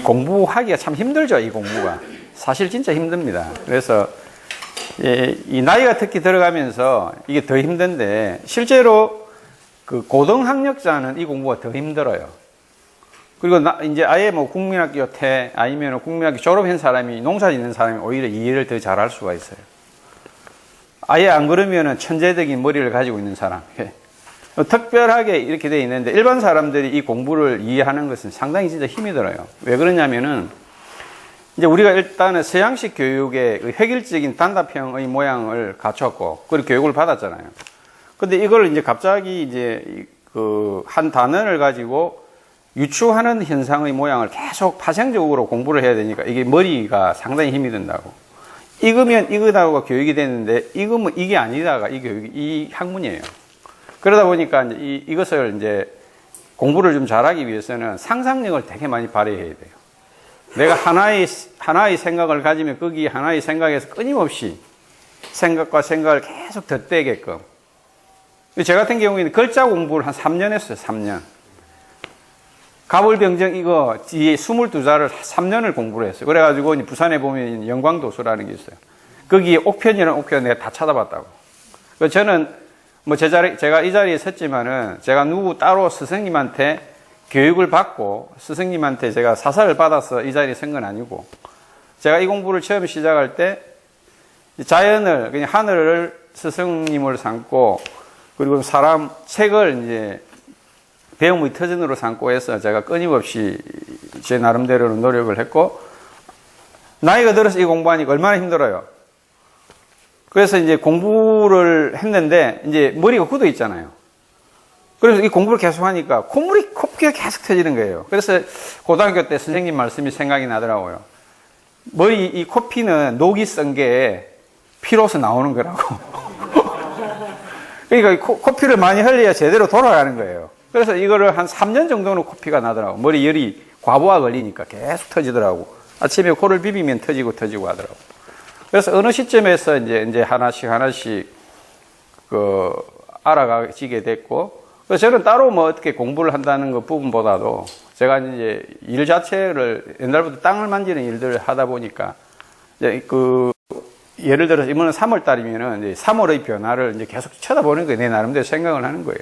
공부하기가 참 힘들죠, 이 공부가. 사실 진짜 힘듭니다. 그래서 이 나이가 특히 들어가면서 이게 더 힘든데, 실제로 그 고등학력자는 이 공부가 더 힘들어요. 그리고 이제 아예 뭐 국민학교 아니면 국민학교 졸업한 사람이, 농사 짓는 사람이 오히려 이해를 더 잘할 수가 있어요. 아예 안 그러면은 천재적인 머리를 가지고 있는 사람. 특별하게 이렇게 돼 있는데, 일반 사람들이 이 공부를 이해하는 것은 상당히 진짜 힘이 들어요. 왜 그러냐면은, 이제 우리가 일단은 서양식 교육의 획일적인 단답형의 모양을 갖췄고, 그리고 교육을 받았잖아요. 근데 이걸 이제 갑자기 이제 한 단어를 가지고 유추하는 현상의 모양을 계속 파생적으로 공부를 해야 되니까 이게 머리가 상당히 힘이 든다고. 익으면 이거다가 교육이 되는데, 익으면 이게 아니다가 이 학문이에요. 그러다 보니까 이것을 이제 공부를 좀 잘하기 위해서는 상상력을 되게 많이 발휘해야 돼요. 내가 하나의 생각을 가지면 거기 하나의 생각에서 끊임없이 생각과 생각을 계속 덧대게끔. 제 같은 경우에는 글자 공부를 한 3년 했어요, 3년. 가불병정 이거 뒤에 22자를 3년을 공부를 했어요. 그래가지고 부산에 보면 영광도서라는 게 있어요. 거기에 옥편이라는 옥편 내가 다 찾아봤다고. 저는 뭐 제가 이 자리에 섰지만은 제가 누구 따로 스승님한테 교육을 받고 스승님한테 제가 사사를 받아서 이 자리에 선 건 아니고, 제가 이 공부를 처음 시작할 때 자연을, 그냥 하늘을 스승님을 삼고, 그리고 책을 이제 배움의 터전으로 삼고 해서 제가 끊임없이 제 나름대로는 노력을 했고, 나이가 들어서 이 공부하니까 얼마나 힘들어요. 그래서 이제 공부를 했는데 이제 머리가 굳어 있잖아요. 그래서 이 공부를 계속 하니까 코피가 계속 터지는 거예요. 그래서 고등학교 때 선생님 말씀이 생각이 나더라고요. 이 코피는 녹이 쓴 게 피로서 나오는 거라고. 그러니까 코피를 많이 흘려야 제대로 돌아가는 거예요. 그래서 이거를 한 3년 정도는 코피가 나더라고. 머리 열이 과부하 걸리니까 계속 터지더라고. 아침에 코를 비비면 터지고 하더라고. 그래서 어느 시점에서 이제 하나씩 알아가지게 됐고, 그래서 저는 따로 뭐 어떻게 공부를 한다는 것 부분보다도 제가 이제 일 자체를 옛날부터 땅을 만지는 일들을 하다 보니까 이제 예를 들어서 이번은 3월 달이면은 이제 3월의 변화를 이제 계속 쳐다보는 거예요. 내 나름대로 생각을 하는 거예요.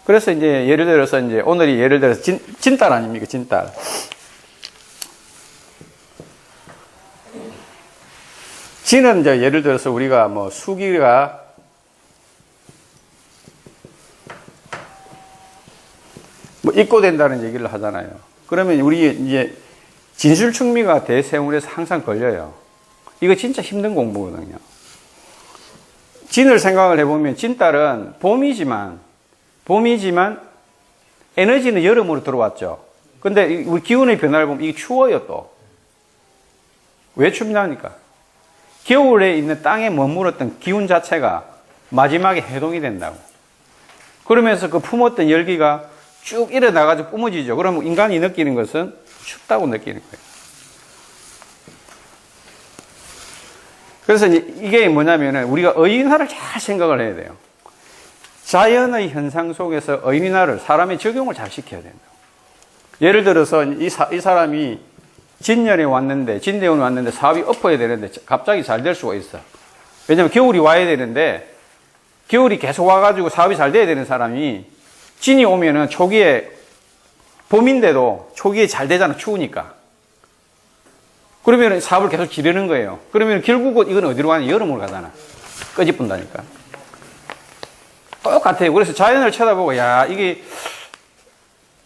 그래서 이제 예를 들어서 이제 오늘이 예를 들어서 진달 아닙니까? 진달. 진은 이제 예를 들어서 우리가 뭐 수기가 뭐 입고된다는 얘기를 하잖아요. 그러면 우리 이제 진술충미가 대세운에서 항상 걸려요. 이거 진짜 힘든 공부거든요. 진을 생각을 해보면 진달은 봄이지만 에너지는 여름으로 들어왔죠. 근데 우리 기온의 변화를 보면 이게 추워요 또. 왜 춥냐니까. 겨울에 있는 땅에 머물렀던 기운 자체가 마지막에 해동이 된다고. 그러면서 그 품었던 열기가 쭉 일어나가지고 뿜어지죠. 그러면 인간이 느끼는 것은 춥다고 느끼는 거예요. 그래서 이게 뭐냐면은 우리가 의인화를 잘 생각을 해야 돼요. 자연의 현상 속에서 의인화를, 사람의 적용을 잘 시켜야 된다. 예를 들어서 이 사람이 진대원에 왔는데 사업이 엎어야 되는데 갑자기 잘 될 수가 있어. 왜냐면 겨울이 와야 되는데 겨울이 계속 와가지고 사업이 잘 돼야 되는 사람이 진이 오면은 초기에 봄인데도 초기에 잘 되잖아. 추우니까. 그러면 사업을 계속 지르는 거예요. 그러면 결국은 이건 어디로 가냐? 여름으로 가잖아. 꺼집분다니까. 똑같아요. 그래서 자연을 쳐다보고, 야, 이게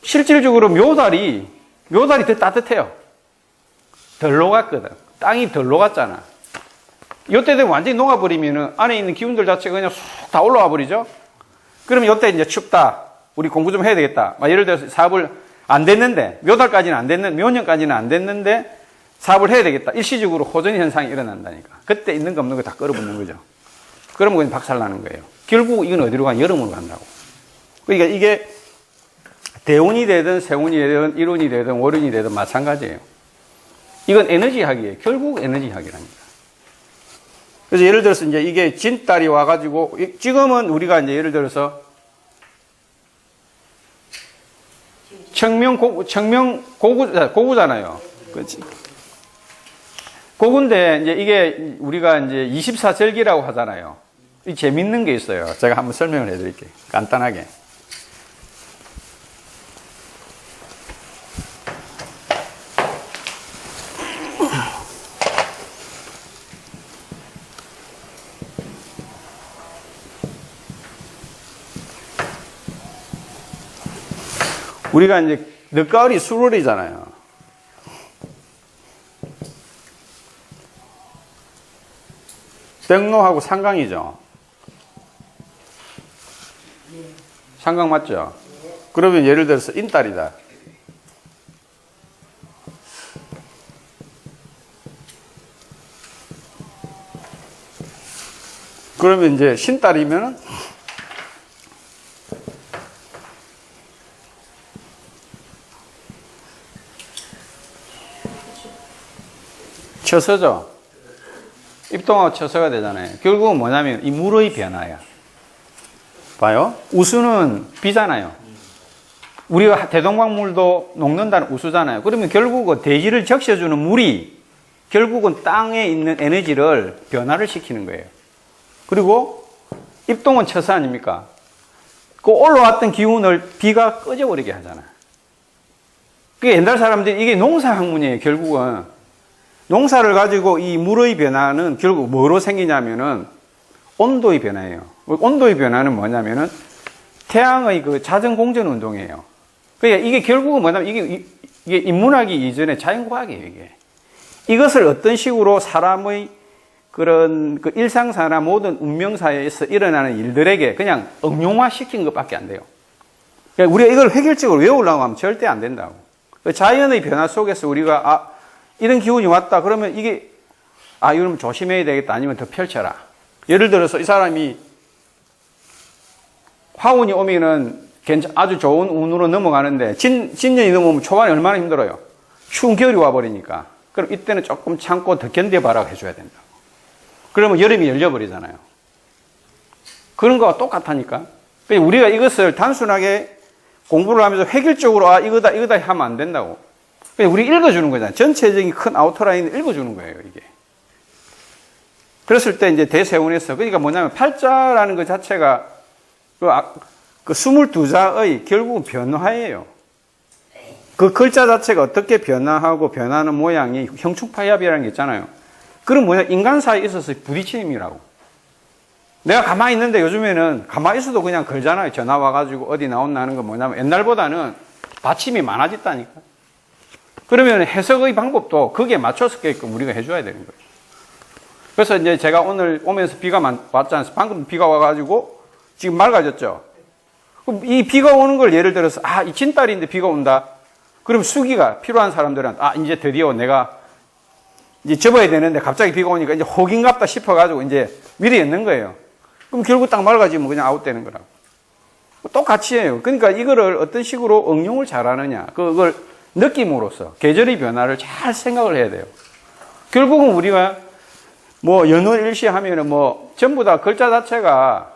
실질적으로 묘달이 더 따뜻해요. 덜 녹았거든. 땅이 덜 녹았잖아. 이때 되면 완전히 녹아버리면은 안에 있는 기운들 자체가 그냥 쑥 다 올라와 버리죠? 그러면 이때 이제 춥다. 우리 공부 좀 해야 되겠다. 막 예를 들어서 사업을 안 됐는데, 묘년까지는 안 됐는데, 사업을 해야 되겠다. 일시적으로 호전 현상이 일어난다니까. 그때 있는 거 없는 거 다 끌어붙는 거죠. 그러면 그냥 박살나는 거예요. 결국 이건 어디로 가냐? 여름으로 간다고. 그러니까 이게 대운이 되든 세운이 되든 일운이 되든 월운이 되든 마찬가지예요. 이건 에너지학이에요. 결국 에너지학이랍니다. 그래서 예를 들어서 이제 이게 진달이 와가지고 지금은 우리가 이제 예를 들어서 고구잖아요. 그렇지. 고구인데, 이제 이게 우리가 이제 24절기라고 하잖아요. 이 재밌는 게 있어요. 제가 한번 설명을 해 드릴게요. 간단하게. 우리가 이제 늦가을이 수월이잖아요. 백로하고 상강이죠. 상강 맞죠? 그러면 예를 들어서 인달이다. 그러면 이제 신달이면 처서죠. 입동하고 처서가 되잖아요. 결국은 뭐냐면 이 물의 변화야. 봐요. 우수는 비잖아요. 우리가 대동강물도 녹는다는 우수잖아요. 그러면 결국은 대지를 적셔주는 물이 결국은 땅에 있는 에너지를 변화를 시키는 거예요. 그리고 입동은 처서 아닙니까? 그 올라왔던 기운을 비가 꺼져버리게 하잖아. 그게 옛날 사람들이 이게 농사학문이에요. 결국은 농사를 가지고 이 물의 변화는 결국 뭐로 생기냐면은 온도의 변화예요. 온도의 변화는 뭐냐면은 태양의 그 자전 공전 운동이에요. 그러니까 이게 결국은 뭐냐면 이게 인문학이 이전에 자연과학이에요. 이것을 어떤 식으로 사람의 그런 그 일상사나 모든 운명사에서 일어나는 일들에게 그냥 응용화 시킨 것밖에 안 돼요. 그러니까 우리가 이걸 획일적으로 외우려고 하면 절대 안 된다고. 자연의 변화 속에서 우리가 이런 기운이 왔다 그러면 이게 이러면 조심해야 되겠다 아니면 더 펼쳐라. 예를 들어서 이 사람이 화운이 오면은 아주 좋은 운으로 넘어가는데 진년이 넘어오면 초반에 얼마나 힘들어요. 추운 겨울이 와버리니까. 그럼 이때는 조금 참고 더 견뎌봐라 해줘야 된다. 그러면 여름이 열려버리잖아요. 그런 거와 똑같다니까. 그러니까 우리가 이것을 단순하게 공부를 하면서 획일적으로 이거다 하면 안 된다고. 그냥 우리 읽어주는 거잖아요. 전체적인 큰 아우터라인을 읽어주는 거예요, 이게. 그랬을 때 이제 대세운에서, 그러니까 뭐냐면 팔자라는 것 자체가 그 22자의 결국은 변화예요. 그 글자 자체가 어떻게 변화하고 변하는 모양이 형충파합이라는 게 있잖아요. 그런 뭐냐, 인간 사이에 있어서 부딪힘이라고. 내가 가만히 있는데 요즘에는 가만히 있어도 그냥 걸잖아요. 전화 와가지고 어디 나온다는 건 뭐냐면 옛날보다는 받침이 많아졌다니까. 그러면 해석의 방법도 거기에 맞춰서게끔 우리가 해줘야 되는 거예요. 그래서 이제 제가 오늘 오면서 비가 왔지 않습니까? 방금 비가 와가지고 지금 맑아졌죠? 그럼 이 비가 오는 걸 예를 들어서, 이 진달인데 비가 온다? 그럼 수기가 필요한 사람들은, 이제 드디어 내가 이제 접어야 되는데 갑자기 비가 오니까 이제 혹인갑다 싶어가지고 이제 미리 였는 거예요. 그럼 결국 딱 맑아지면 그냥 아웃되는 거라고. 똑같이 해요. 그러니까 이거를 어떤 식으로 응용을 잘하느냐. 그걸 느낌으로써 계절의 변화를 잘 생각을 해야 돼요. 결국은 우리가 뭐 연월일시 하면은 뭐 전부 다 글자 자체가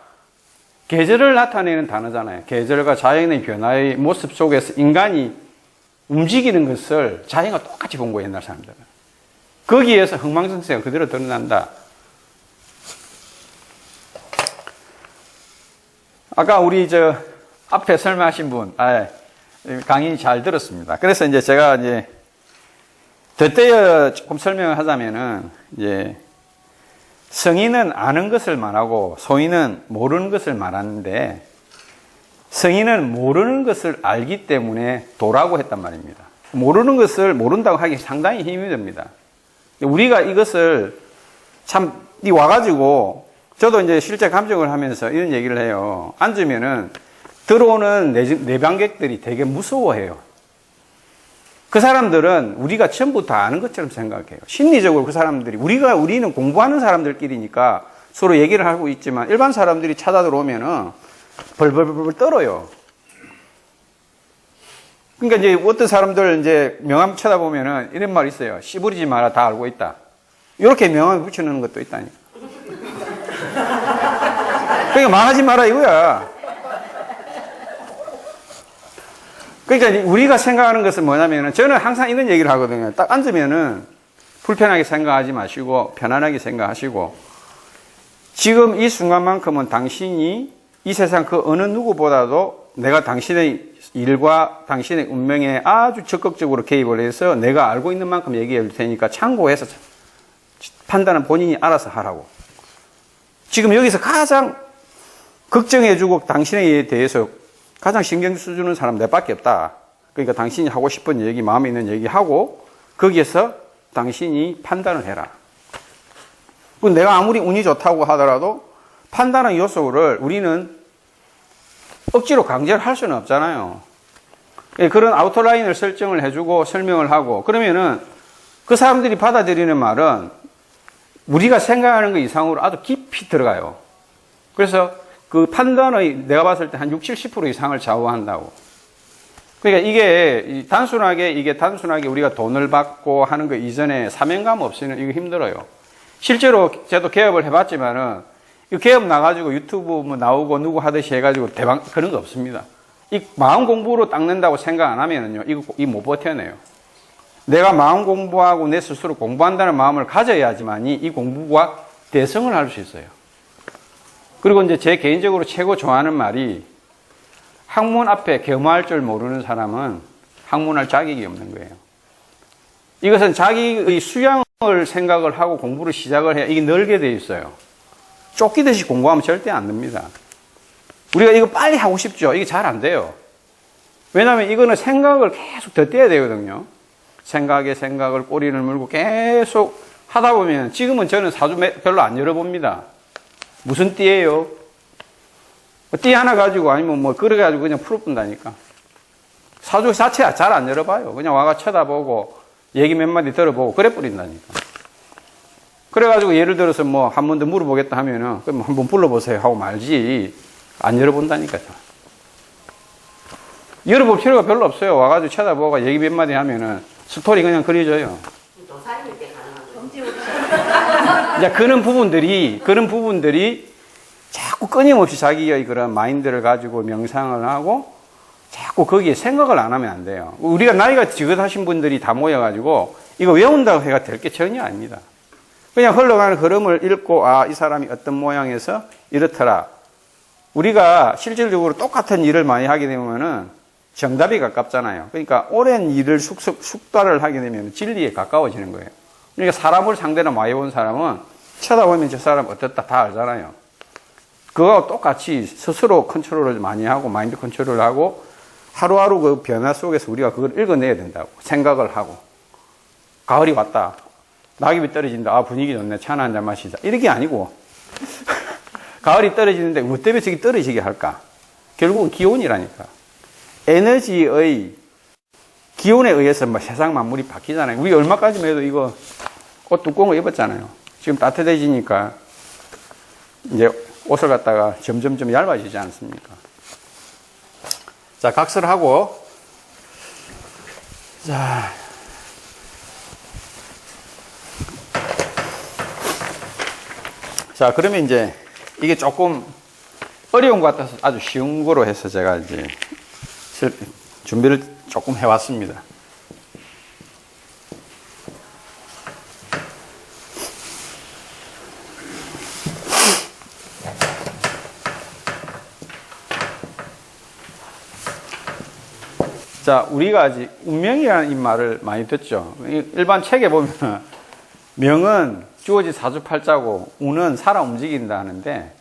계절을 나타내는 단어잖아요. 계절과 자연의 변화의 모습 속에서 인간이 움직이는 것을 자연과 똑같이 본 거예요, 옛날 사람들은. 거기에서 흥망성쇠가 그대로 드러난다. 아까 우리 앞에 설명하신 분, 강의 잘 들었습니다. 그래서 이제 제가 이제 덧대어 조금 설명을 하자면은 이제 성인은 아는 것을 말하고 소인은 모르는 것을 말하는데 성인은 모르는 것을 알기 때문에 도라고 했단 말입니다. 모르는 것을 모른다고 하기 상당히 힘이 듭니다. 우리가 이것을 와가지고 저도 이제 실제 감정을 하면서 이런 얘기를 해요. 앉으면은 들어오는 내방객들이 되게 무서워해요. 그 사람들은 우리가 전부 다 아는 것처럼 생각해요. 심리적으로 그 사람들이, 우리는 공부하는 사람들끼리니까 서로 얘기를 하고 있지만 일반 사람들이 찾아 들어오면은 벌벌벌 떨어요. 그러니까 이제 어떤 사람들 이제 명함 쳐다보면은 이런 말 있어요. 씨부리지 마라, 다 알고 있다. 이렇게 명함에 붙여놓는 것도 있다니까. 그러니까 말하지 마라 이거야. 그러니까 우리가 생각하는 것은 뭐냐면은 저는 항상 이런 얘기를 하거든요. 딱 앉으면은 불편하게 생각하지 마시고 편안하게 생각하시고 지금 이 순간만큼은 당신이 이 세상 그 어느 누구보다도 내가 당신의 일과 당신의 운명에 아주 적극적으로 개입을 해서 내가 알고 있는 만큼 얘기해 줄 테니까 참고해서 판단은 본인이 알아서 하라고. 지금 여기서 가장 걱정해주고 당신에 대해서 가장 신경 써주는 사람 내밖에 없다. 그러니까 당신이 하고 싶은 얘기, 마음에 있는 얘기 하고 거기에서 당신이 판단을 해라. 내가 아무리 운이 좋다고 하더라도 판단의 요소를 우리는 억지로 강제를 할 수는 없잖아요. 그런 아우터라인을 설정을 해주고 설명을 하고 그러면은 그 사람들이 받아들이는 말은 우리가 생각하는 것 이상으로 아주 깊이 들어가요. 그래서 그 판단의 내가 봤을 때 한 60, 70% 이상을 좌우한다고. 그러니까 이게 단순하게 우리가 돈을 받고 하는 거 이전에 사명감 없이는 이거 힘들어요. 실제로 저도 개업을 해봤지만은 이 개업 나가지고 유튜브 뭐 나오고 누구 하듯이 해가지고 대박 그런 거 없습니다. 이 마음 공부로 닦는다고 생각 안 하면은요 이거 못 버텨내요. 내가 마음 공부하고 내 스스로 공부한다는 마음을 가져야지만이 이 공부가 대성을 할 수 있어요. 그리고 이제 제 개인적으로 최고 좋아하는 말이 학문 앞에 겸허할 줄 모르는 사람은 학문할 자격이 없는 거예요. 이것은 자기의 수양을 생각을 하고 공부를 시작을 해야 이게 늘게 돼 있어요. 쫓기듯이 공부하면 절대 안 됩니다. 우리가 이거 빨리 하고 싶죠. 이게 잘 안 돼요. 왜냐하면 이거는 생각을 계속 덧대야 되거든요. 생각을 꼬리를 물고 계속 하다 보면 지금은 저는 사주 별로 안 열어봅니다. 무슨 띠예요? 띠 하나 가지고 아니면 뭐 그래가지고 그냥 풀어본다니까. 사주 자체가 잘 안 열어봐요. 그냥 와가 쳐다보고 얘기 몇 마디 들어보고 그래 뿌린다니까. 그래가지고 예를 들어서 뭐 한 번 더 물어보겠다 하면은 그럼 한번 불러보세요 하고 말지 안 열어본다니까요. 열어볼 필요가 별로 없어요. 와가지고 쳐다보고 얘기 몇 마디 하면은 스토리 그냥 그려져요. 도사님일 때 가능하죠. 이제 그런 부분들이 자꾸 끊임없이 자기의 그런 마인드를 가지고 명상을 하고 자꾸 거기에 생각을 안 하면 안 돼요. 우리가 나이가 지긋하신 분들이 다 모여가지고 이거 외운다고 해가 될 게 전혀 아닙니다. 그냥 흘러가는 흐름을 읽고 이 사람이 어떤 모양에서 이렇더라. 우리가 실질적으로 똑같은 일을 많이 하게 되면은 정답이 가깝잖아요. 그러니까 오랜 일을 숙달을 하게 되면 진리에 가까워지는 거예요. 그러니까 사람을 상대로 많이 본 사람은 쳐다보면 저 사람 어떻다 다 알잖아요. 그거하고 똑같이 스스로 컨트롤을 많이 하고 마인드 컨트롤을 하고 하루하루 그 변화 속에서 우리가 그걸 읽어내야 된다고 생각을 하고 가을이 왔다. 낙엽이 떨어진다. 분위기 좋네. 차나 한잔 마시자. 이렇게 아니고 가을이 떨어지는데 뭐 때문에 저기 떨어지게 할까? 결국은 기온이라니까. 에너지의 기온에 의해서 뭐 세상 만물이 바뀌잖아요. 우리 얼마까지만 해도 이거 옷 두꺼운 거 입었잖아요. 지금 따뜻해지니까 이제 옷을 갖다가 점점 얇아지지 않습니까? 자, 각서를 하고 자, 그러면 이제 이게 조금 어려운 것 같아서 아주 쉬운 거로 해서 제가 이제 준비를 조금 해왔습니다. 자, 우리가 아직 운명이라는 이 말을 많이 듣죠. 일반 책에 보면 명은 주어진 사주팔자고 운은 살아 움직인다 하는데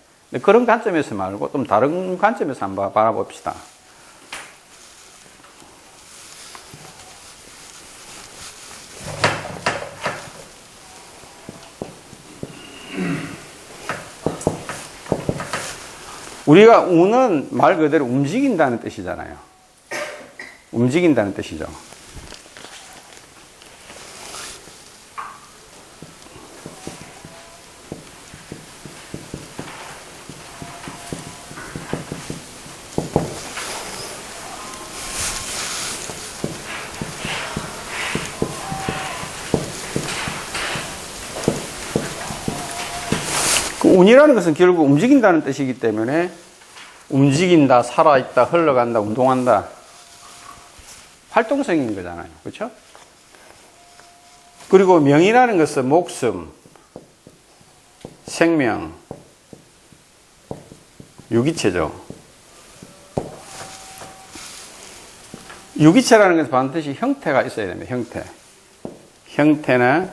그런 관점에서 말고 좀 다른 관점에서 한번 바라봅시다. 우리가 운은 말 그대로 움직인다는 뜻이잖아요. 움직인다는 뜻이죠. 운이라는 것은 결국 움직인다는 뜻이기 때문에 움직인다, 살아있다, 흘러간다, 운동한다. 활동성인 거잖아요. 그렇죠? 그리고 명이라는 것은 목숨, 생명, 유기체죠. 유기체라는 것은 반드시 형태가 있어야 됩니다. 형태나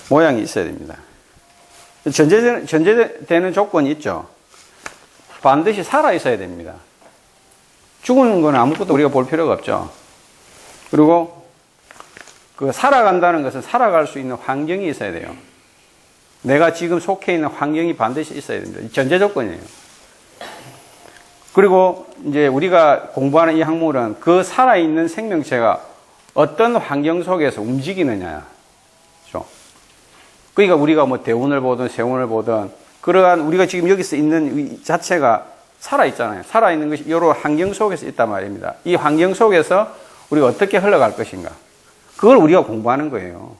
모양이 있어야 됩니다. 전제되는 조건이 있죠. 반드시 살아 있어야 됩니다. 죽은 건 아무것도 우리가 볼 필요가 없죠. 그리고 그 살아간다는 것은 살아갈 수 있는 환경이 있어야 돼요. 내가 지금 속해 있는 환경이 반드시 있어야 됩니다. 전제 조건이에요. 그리고 이제 우리가 공부하는 이 학문은 그 살아있는 생명체가 어떤 환경 속에서 움직이느냐. 그렇죠? 그러니까 우리가 뭐 대운을 보든 세운을 보든 그러한 우리가 지금 여기서 있는 이 자체가 살아있잖아요. 살아있는 것이 여러 환경 속에서 있단 말입니다. 이 환경 속에서 우리가 어떻게 흘러갈 것인가. 그걸 우리가 공부하는 거예요.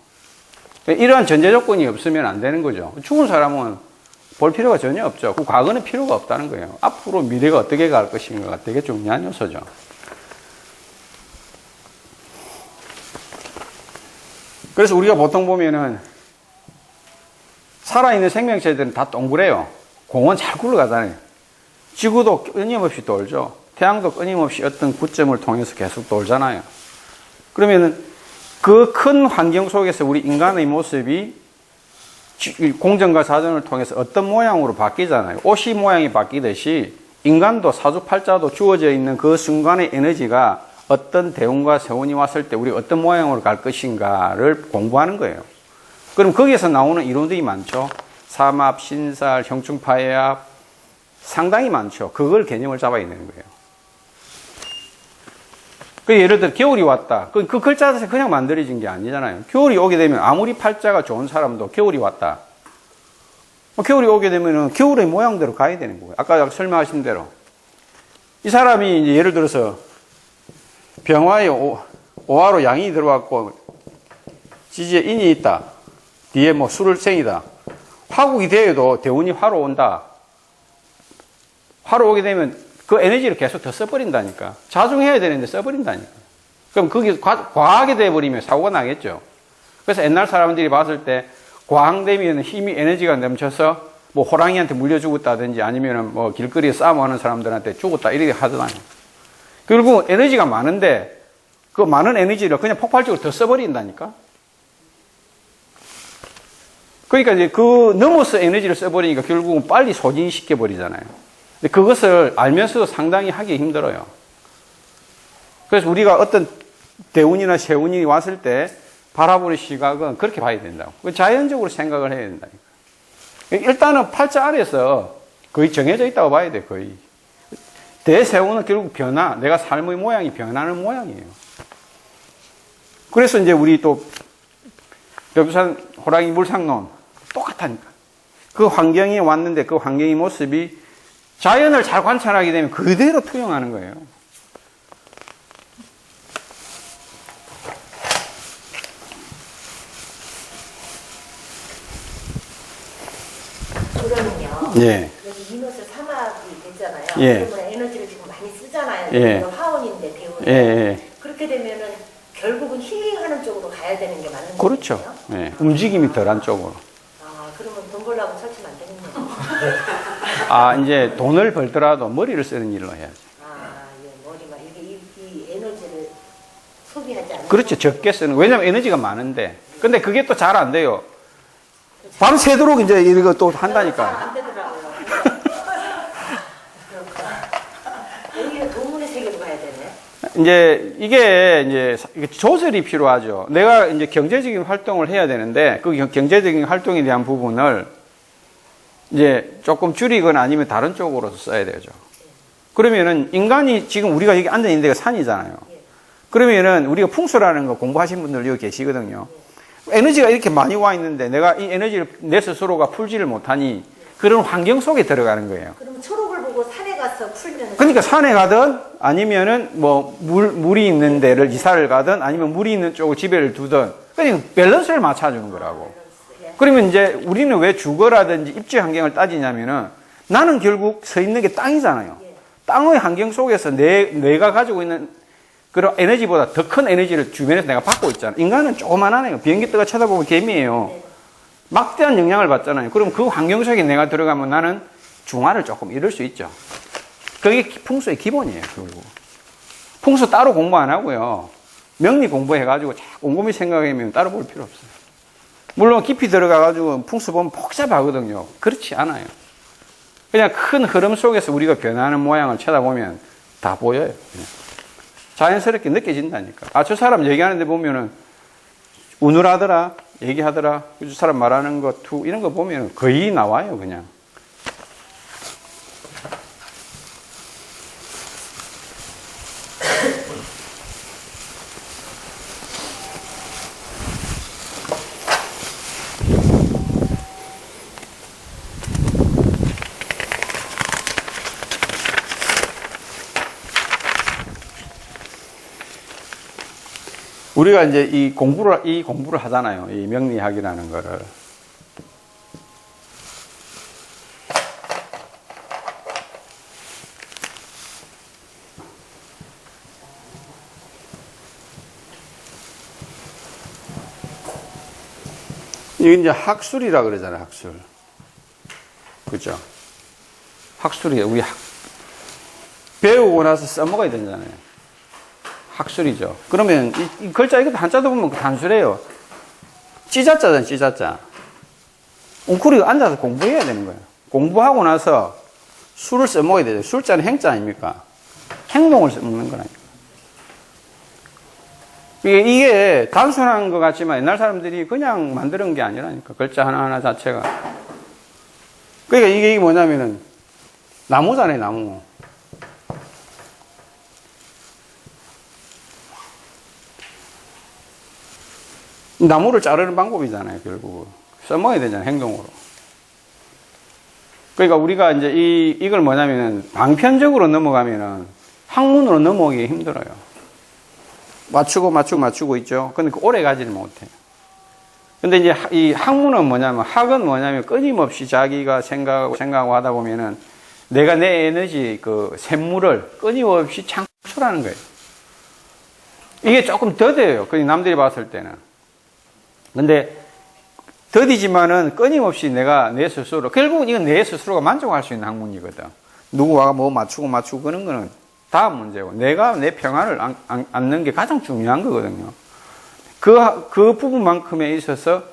이러한 전제 조건이 없으면 안 되는 거죠. 죽은 사람은 볼 필요가 전혀 없죠. 그 과거는 필요가 없다는 거예요. 앞으로 미래가 어떻게 갈 것인가가 되게 중요한 요소죠. 그래서 우리가 보통 보면은 살아있는 생명체들은 다 동그래요. 공은 잘 굴러가잖아요. 지구도 끊임없이 돌죠. 태양도 끊임없이 어떤 구점을 통해서 계속 돌잖아요. 그러면은 그 큰 환경 속에서 우리 인간의 모습이 공전과 자전을 통해서 어떤 모양으로 바뀌잖아요. 옷이 모양이 바뀌듯이 인간도 사주팔자도 주어져 있는 그 순간의 에너지가 어떤 대운과 세운이 왔을 때 우리 어떤 모양으로 갈 것인가를 공부하는 거예요. 그럼 거기에서 나오는 이론들이 많죠. 삼합, 신살, 형충파해합 상당히 많죠. 그걸 개념을 잡아야 되는 거예요. 그 예를 들어 겨울이 왔다. 그 글자 자체 그냥 만들어진 게 아니잖아요. 겨울이 오게 되면 아무리 팔자가 좋은 사람도 겨울이 왔다. 겨울이 오게 되면 겨울의 모양대로 가야 되는 거예요. 아까 설명하신 대로. 이 사람이 이제 예를 들어서 병화에 오화로 양이 들어왔고 지지에 인이 있다. 뒤에 뭐 술을 생이다. 화국이 되어도 대운이 화로 온다. 화로 오게 되면 그 에너지를 계속 더 써버린다니까. 자중해야 되는데 써버린다니까. 그럼 그게 과하게 돼버리면 사고가 나겠죠. 그래서 옛날 사람들이 봤을 때 과항되면 힘이 에너지가 넘쳐서 뭐 호랑이한테 물려 죽었다든지 아니면 뭐 길거리에 싸움하는 사람들한테 죽었다 이렇게 하잖아요. 결국 에너지가 많은데 그 많은 에너지를 그냥 폭발적으로 더 써버린다니까. 그러니까 이제 그 넘어서 에너지를 써버리니까 결국은 빨리 소진시켜 버리잖아요. 근데 그것을 알면서도 상당히 하기 힘들어요. 그래서 우리가 어떤 대운이나 세운이 왔을 때 바라보는 시각은 그렇게 봐야 된다고. 자연적으로 생각을 해야 된다니까. 일단은 팔자 아래에서 거의 정해져 있다고 봐야 돼, 거의. 대세운은 결국 변화, 내가 삶의 모양이 변하는 모양이에요. 그래서 이제 우리 또 벽산 호랑이 물상론 똑같다니까. 그 환경이 왔는데 그 환경의 모습이 자연을 잘 관찰하게 되면 그대로 투영하는 거예요. 그러면요. 예. 여기 이노스 삼합이 됐잖아요. 예. 그러면 에너지를 지금 많이 쓰잖아요. 예. 화원인데 대운이. 예, 예. 그렇게 되면은 결국은 힐링하는 쪽으로 가야 되는 게 맞는 거죠. 그렇죠. 예. 움직임이 덜한 쪽으로. 아, 그러면 돈 벌려고 설치면 안 되겠네요. 아, 이제 돈을 벌더라도 머리를 쓰는 일로 해야지. 아, 예, 머리만 이게 이 에너지를 소비하지 않는. 그렇죠. 적게 쓰는. 왜냐면 에너지가 많은데. 근데 그게 또 잘 안 돼요. 밤새도록 이제 이거 또 한다니까. 안 되더라고요. 여기는 동문의 세계로 가야 되네. 이제 이게 조절이 필요하죠. 내가 이제 경제적인 활동을 해야 되는데 그 경제적인 활동에 대한 부분을 이제 조금 줄이거나 아니면 다른 쪽으로 써야 되죠. 그러면은 인간이 지금 우리가 여기 앉아 있는 데가 산이잖아요. 그러면은 우리가 풍수라는 거 공부하신 분들 여기 계시거든요. 에너지가 이렇게 많이 와 있는데 내가 이 에너지를 내 스스로가 풀지를 못하니 그런 환경 속에 들어가는 거예요. 그러면 초록을 보고 산에 가서 풀면. 그러니까 산에 가든 아니면은 뭐 물이 있는 데를 이사를 가든 아니면 물이 있는 쪽을 지배를 두든 그냥 밸런스를 맞춰주는 거라고. 그러면 이제 우리는 왜 주거라든지 입지 환경을 따지냐면은 나는 결국 서 있는 게 땅이잖아요. 땅의 환경 속에서 내가 가지고 있는 그런 에너지보다 더 큰 에너지를 주변에서 내가 받고 있잖아. 인간은 조그만하네요. 비행기 떠가 쳐다보면 개미예요. 막대한 영향을 받잖아요. 그럼 그 환경 속에 내가 들어가면 나는 중화를 조금 잃을 수 있죠. 그게 풍수의 기본이에요. 결국. 풍수 따로 공부 안 하고요. 명리 공부해가지고 곰곰이 생각하면 따로 볼 필요 없어요. 물론 깊이 들어가가지고 풍수 보면 복잡하거든요. 그렇지 않아요. 그냥 큰 흐름 속에서 우리가 변하는 모양을 쳐다보면 다 보여요. 그냥. 자연스럽게 느껴진다니까. 아, 저 사람 얘기하는데 보면은 우눌하더라, 얘기하더라, 저 사람 말하는 거, 이런 거 보면 거의 나와요, 그냥. 우리가 이제 이 공부를 하잖아요. 이 명리학이라는 거를. 이게 이제 학술이라 그러잖아요, 학술. 그죠? 학술이에요. 우리 배우고 나서 써먹어야 되잖아요. 학술이죠. 그러면 이 글자 이것도 한자도 보면 단술해요. 찌자자잖아요, 찌자자. 웅크리고 앉아서 공부해야 되는 거예요. 공부하고 나서 술을 써먹어야 되죠. 술자는 행자 아닙니까? 행동을 써먹는 거라니까. 이게 단순한 것 같지만 옛날 사람들이 그냥 만드는 게 아니라니까. 글자 하나하나 자체가. 그러니까 이게 뭐냐면은 나무잖아요, 나무. 나무를 자르는 방법이잖아요, 결국은. 써먹어야 되잖아요, 행동으로. 그러니까 우리가 이제 이걸 뭐냐면은 방편적으로 넘어가면은 학문으로 넘어오기 힘들어요. 맞추고 있죠. 근데 오래 가지는 못해요. 근데 이제 이 학문은 뭐냐면, 학은 뭐냐면 끊임없이 자기가 생각하고 하다 보면은 내가 내 에너지 그 샘물을 끊임없이 창출하는 거예요. 이게 조금 더뎌요. 그냥 남들이 봤을 때는. 근데 더디지만은 끊임없이 내가 내 스스로, 결국은 이건 내 스스로가 만족할 수 있는 학문이거든. 누구와 뭐 맞추고 그런 거는 다음 문제고, 내가 내 평안을 안는 게 가장 중요한 거거든요. 그 부분만큼에 있어서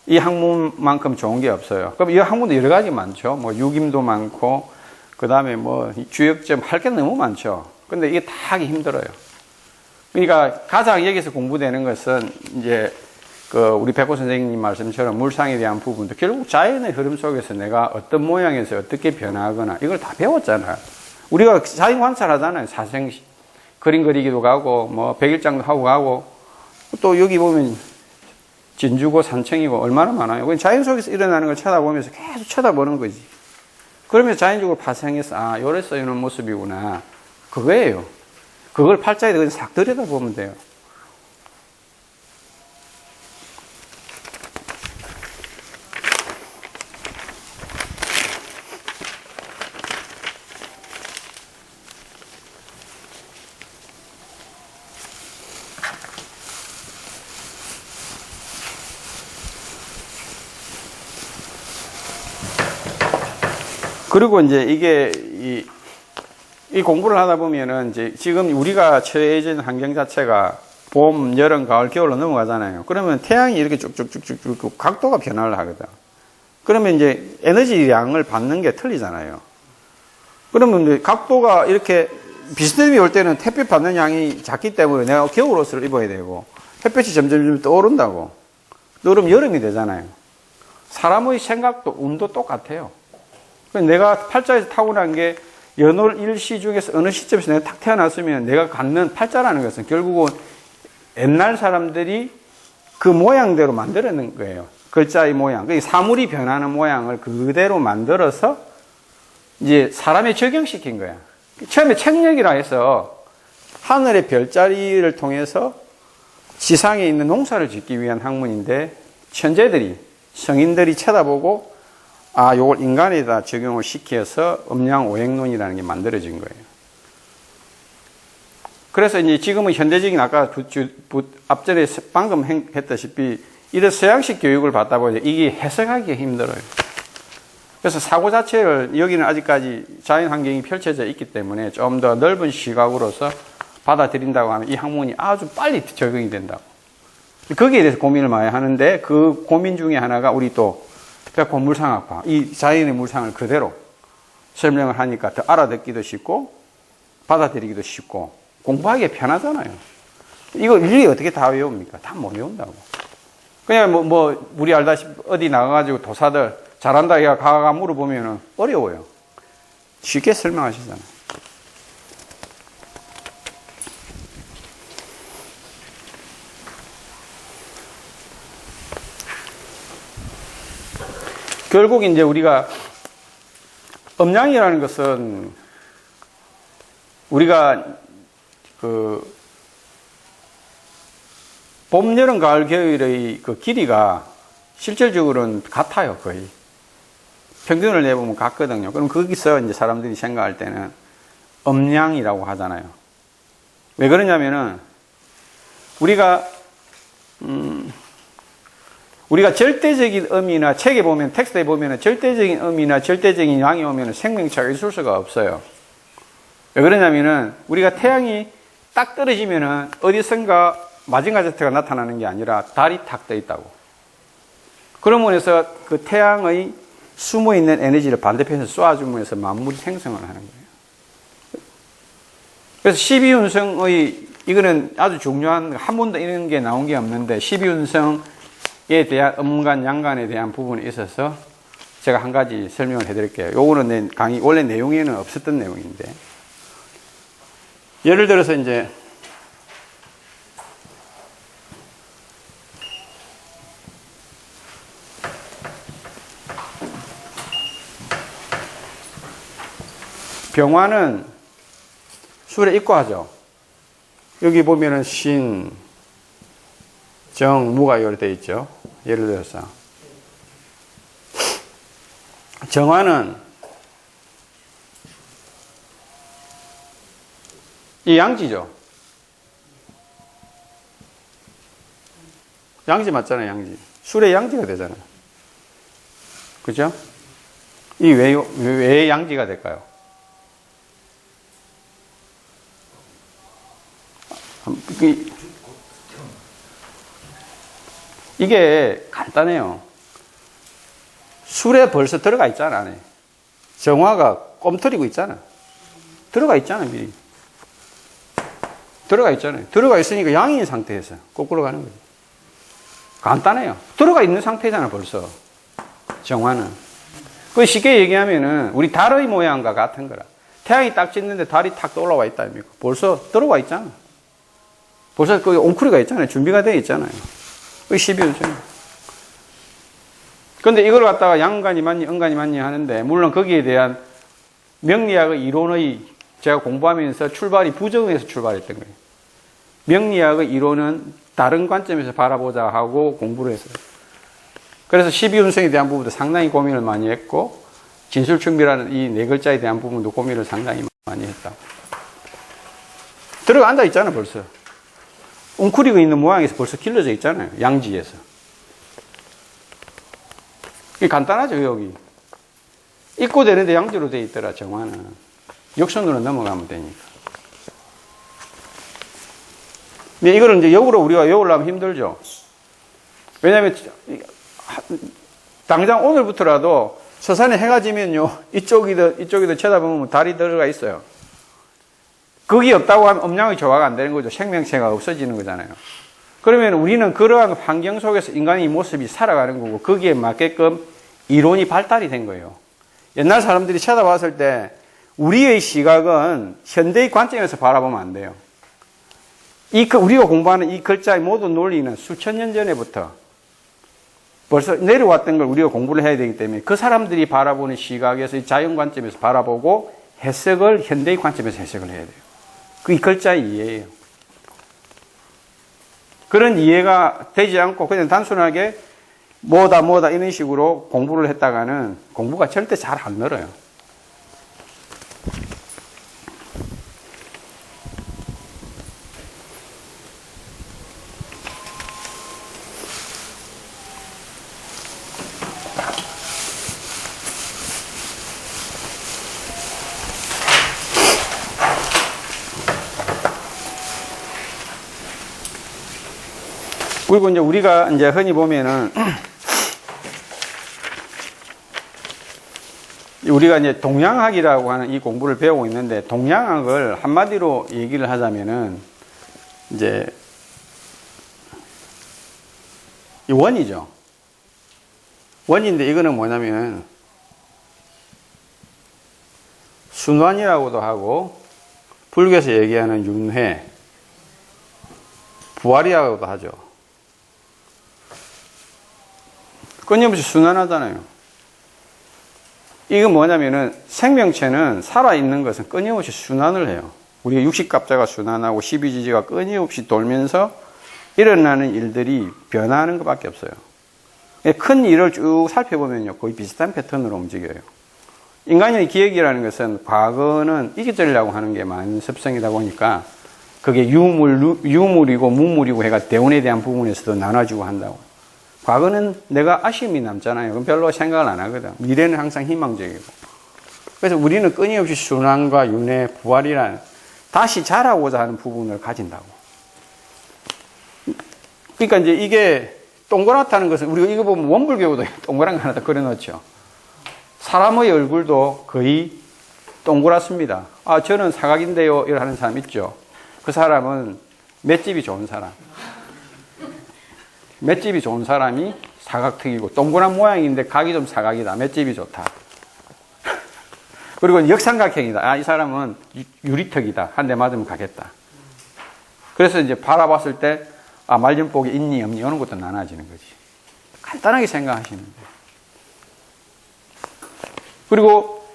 이 학문만큼 좋은 게 없어요. 그럼 이 학문도 여러 가지 많죠. 뭐 유김도 많고, 그 다음에 뭐 주역점 할 게 너무 많죠. 근데 이게 다 하기 힘들어요. 그러니까 가장 여기서 공부되는 것은 이제 우리 백호 선생님 말씀처럼 물상에 대한 부분도 결국 자연의 흐름 속에서 내가 어떤 모양에서 어떻게 변화하거나 이걸 다 배웠잖아요. 우리가 자연 관찰하잖아요. 사생시. 그림 그리기도 가고, 뭐, 백일장도 하고 가고, 또 여기 보면 진주고 산청이고 얼마나 많아요. 자연 속에서 일어나는 걸 쳐다보면서 계속 쳐다보는 거지. 그러면서 자연적으로 파생해서, 아, 요래서 이런 모습이구나. 그거예요. 그걸 팔자에 그냥 싹 들여다보면 돼요. 그리고 이제 이게 이 공부를 하다 보면은 이제 지금 우리가 처해진 환경 자체가 봄, 여름, 가을, 겨울로 넘어가잖아요. 그러면 태양이 이렇게 쭉쭉쭉쭉 각도가 변화를 하거든. 그러면 이제 에너지량을 받는 게 틀리잖아요. 그러면 이제 각도가 이렇게 비스듬히 올 때는 햇빛 받는 양이 작기 때문에 내가 겨울 옷을 입어야 되고, 햇빛이 점점 떠오른다고. 그럼 여름이 되잖아요. 사람의 생각도 운도 똑같아요. 내가 팔자에서 타고난 게 연월 일시 중에서 어느 시점에서 내가 탁 태어났으면 내가 갖는 팔자라는 것은 결국은 옛날 사람들이 그 모양대로 만들어낸 거예요. 글자의 모양. 사물이 변하는 모양을 그대로 만들어서 이제 사람에 적용시킨 거야. 처음에 책력이라 해서 하늘의 별자리를 통해서 지상에 있는 농사를 짓기 위한 학문인데 천재들이, 성인들이 쳐다보고 요걸 인간에다 적용을 시켜서 음양오행론이라는 게 만들어진 거예요. 그래서 이제 지금은 현대적인 아까 앞전에 방금 했다시피 이런 서양식 교육을 받다 보니 이게 해석하기가 힘들어요. 그래서 사고 자체를 여기는 아직까지 자연 환경이 펼쳐져 있기 때문에 좀 더 넓은 시각으로서 받아들인다고 하면 이 학문이 아주 빨리 적용이 된다고. 거기에 대해서 고민을 많이 하는데 그 고민 중에 하나가 우리 또 백호 물상학파, 이 자연의 물상을 그대로 설명을 하니까 더 알아듣기도 쉽고 받아들이기도 쉽고 공부하기 편하잖아요. 이거 일일이 어떻게 다 외웁니까? 다 못 외운다고. 그냥 우리 알다시피 어디 나가가지고 도사들 잘한다 이가 가가 물어보면은 어려워요. 쉽게 설명하시잖아요. 결국 이제 우리가 음양이라는 것은 우리가 봄, 여름, 가을, 겨울의 그 길이가 실질적으로는 같아요, 거의. 평균을 내보면 같거든요. 그럼 거기서 이제 사람들이 생각할 때는 음양이라고 하잖아요. 왜 그러냐면은 우리가 절대적인 음이나 책에 보면, 텍스트에 보면은 절대적인 음이나 절대적인 양이 오면은 생명체가 있을 수가 없어요. 왜 그러냐면은 우리가 태양이 딱 떨어지면은 어디선가 마징가제트가 나타나는 게 아니라 달이 탁 떠 있다고. 그런 면에서 그 태양의 숨어 있는 에너지를 반대편에서 쏘아주면서 만물이 생성을 하는 거예요. 그래서 12운성의 이거는 아주 중요한, 한 번도 이런 게 나온 게 없는데 12운성에 대한 음간, 양간에 대한 부분에 있어서 제가 한 가지 설명을 해드릴게요. 요거는 내 강의 원래 내용에는 없었던 내용인데, 예를 들어서 이제 병화는 술에 입고하죠. 여기 보면은 신, 정, 무가 이렇게 되어 있죠. 예를 들어서 정화는 이 양지죠. 양지 맞잖아요, 양지. 술의 양지가 되잖아요. 그죠? 이 왜 양지가 될까요? 이게 간단해요. 술에 벌써 들어가 있잖아, 안에. 정화가 꼼틀이고 있잖아. 들어가 있잖아, 미리. 들어가 있잖아요. 들어가 있으니까 양인 상태에서 거꾸로 가는 거죠. 간단해요. 들어가 있는 상태잖아, 벌써. 정화는. 그 쉽게 얘기하면은 우리 달의 모양과 같은 거라. 태양이 딱 찍는데 달이 탁 올라와 있다 아닙니까? 벌써 들어와 있잖아. 벌써 그 옹크리가 있잖아요. 준비가 되어 있잖아요. 그게 12운성이에요. 근데 이걸 갖다가 양간이 맞니, 음간이 맞니 하는데, 물론 거기에 대한 명리학의 이론의 제가 공부하면서 출발이 부정에서 출발했던 거예요. 명리학의 이론은 다른 관점에서 바라보자 하고 공부를 했어요. 그래서 12운성에 대한 부분도 상당히 고민을 많이 했고, 진술충비라는 이 네 글자에 대한 부분도 고민을 상당히 많이 했다. 들어가 앉아 있잖아, 벌써. 웅크리고 있는 모양에서 벌써 길러져 있잖아요. 양지에서. 이게 간단하죠, 여기. 입고되는데 양지로 되어 있더라, 정화는. 역선으로 넘어가면 되니까. 근데 이거를 이제 역으로 우리가 외우려면 힘들죠. 왜냐면, 당장 오늘부터라도 서산에 해가 지면요, 이쪽이든 쳐다보면 달이 들어가 있어요. 거기 없다고 하면 음양의 조화가 안 되는 거죠. 생명체가 없어지는 거잖아요. 그러면 우리는 그러한 환경 속에서 인간의 모습이 살아가는 거고, 거기에 맞게끔 이론이 발달이 된 거예요. 옛날 사람들이 쳐다봤을 때 우리의 시각은 현대의 관점에서 바라보면 안 돼요. 우리가 공부하는 이 글자의 모든 논리는 수천 년 전에부터 벌써 내려왔던 걸 우리가 공부를 해야 되기 때문에 그 사람들이 바라보는 시각에서 자연 관점에서 바라보고 해석을 현대의 관점에서 해석을 해야 돼요. 그 글자의 이해예요. 그런 이해가 되지 않고 그냥 단순하게 뭐다 이런 식으로 공부를 했다가는 공부가 절대 잘 안 늘어요. 그리고 이제 우리가 이제 흔히 보면은 우리가 이제 동양학이라고 하는 이 공부를 배우고 있는데, 동양학을 한마디로 얘기를 하자면은 이제 이 원이죠. 원인데 이거는 뭐냐면 순환이라고도 하고, 불교에서 얘기하는 윤회, 부활이라고도 하죠. 끊임없이 순환하잖아요. 이건 뭐냐면은 생명체는 살아있는 것은 끊임없이 순환을 해요. 우리가 육식갑자가 순환하고 십이지지가 끊임없이 돌면서 일어나는 일들이 변화하는 것밖에 없어요. 큰 일을 쭉 살펴보면요, 거의 비슷한 패턴으로 움직여요. 인간의 기억이라는 것은 과거는 잊으려고 하는 게 많은 습성이다 보니까 그게 유물이고 무물이고 해가 대운에 대한 부분에서도 나눠지고 한다고. 과거는 내가 아쉬움이 남잖아요. 그럼 별로 생각을 안 하거든. 미래는 항상 희망적이고. 그래서 우리는 끊임없이 순환과 윤회, 부활이라는 다시 자라고자 하는 부분을 가진다고. 그러니까 이제 이게 동그랗다는 것은, 우리가 이거 보면 원불교도 동그란 거 하나 더 그려놓죠. 사람의 얼굴도 거의 동그랗습니다. 아, 저는 사각인데요, 이렇게 하는 사람 있죠. 그 사람은 맷집이 좋은 사람. 맷집이 좋은 사람이 사각턱이고, 동그란 모양인데 각이 좀 사각이다. 맷집이 좋다. 그리고 역삼각형이다. 아, 이 사람은 유리턱이다. 한 대 맞으면 가겠다. 그래서 이제 바라봤을 때, 아, 말년복이 있니 없니 이런 것도 나눠지는 거지. 간단하게 생각하시면 돼요. 그리고